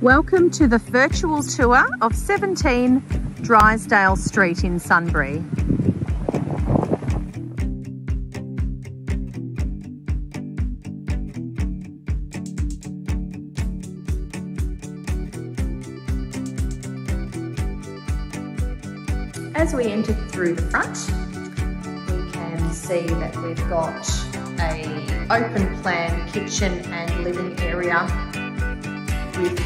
Welcome to the virtual tour of 17 Drysdale Street in Sunbury. As we enter through the front, we can see that we've got an open plan kitchen and living area with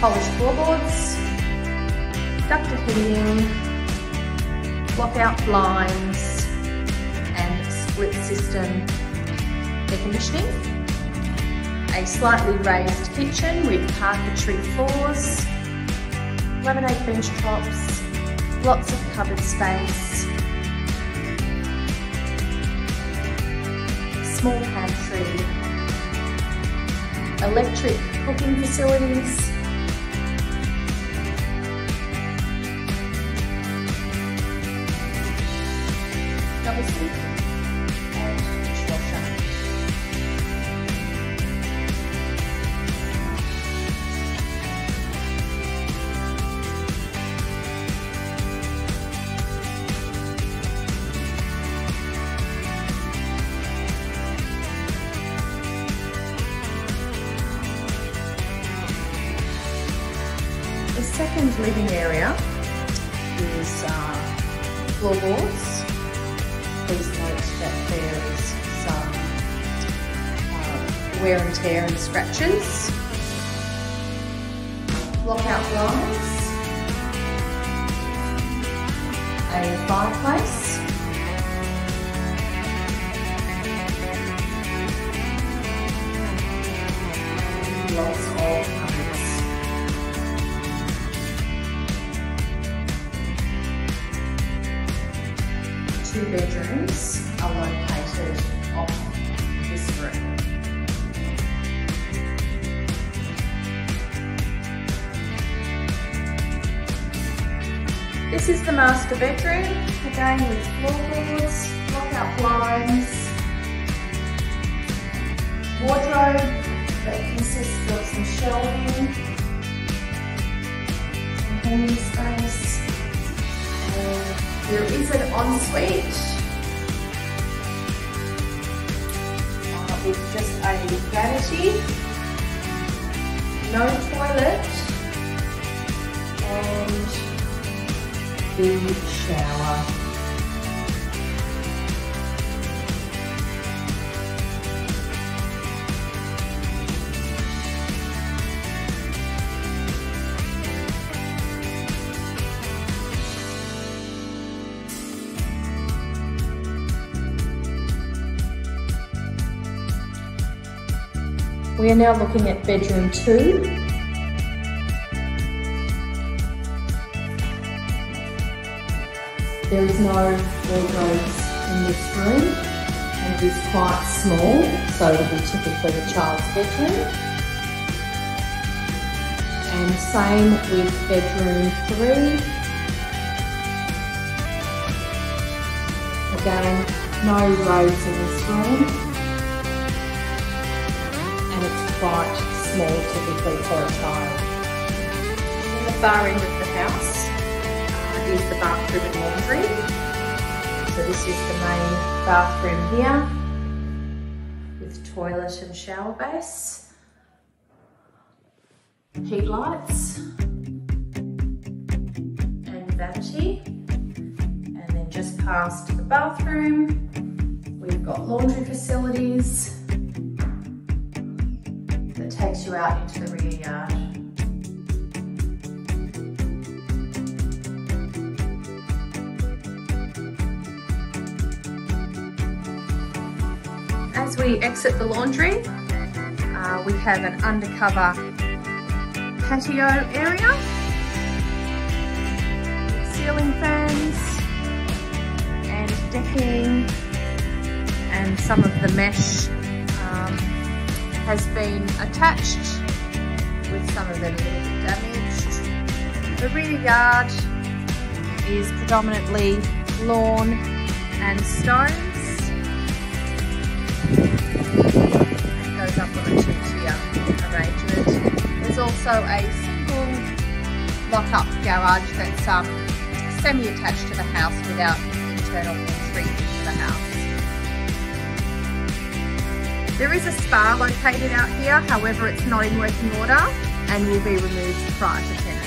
polished floorboards, ducted heating, lockout blinds and split system air conditioning. A slightly raised kitchen with parquetry floors, laminate bench tops, lots of cupboard space, small pantry, electric cooking facilities, double sink and dishwasher. The second living area is floorboards. Please note that there is some wear and tear and scratches. Lockout blinds, a fireplace, lots of cupboards. Two bedrooms are located off this room. This is the master bedroom, again with floorboards, lockout blinds, wardrobe that consists of some shelving, some hanging space. There is an ensuite with just a vanity, no toilet, and the shower. We are now looking at bedroom 2. There is no wardrobes in this room and it is quite small, so it will be typically a child's bedroom. And same with bedroom 3. Again, no robes in this room. And it's quite small typically for a child. In the far end of the house is the bathroom and laundry. So this is the main bathroom here with toilet and shower base, heat lights and vanity. And then just past the bathroom we've got laundry facilities. Takes you out into the rear yard. As we exit the laundry, we have an undercover patio area, ceiling fans and decking, and some of the mesh has been attached with some of them a little bit damaged. The rear yard is predominantly lawn and stones. It goes up on a two-tier arrangement. There's also a simple lock-up garage that's semi-attached to the house without internal entry into the house. There is a spa located out here, however it's not in working order and will be removed prior to tenancy.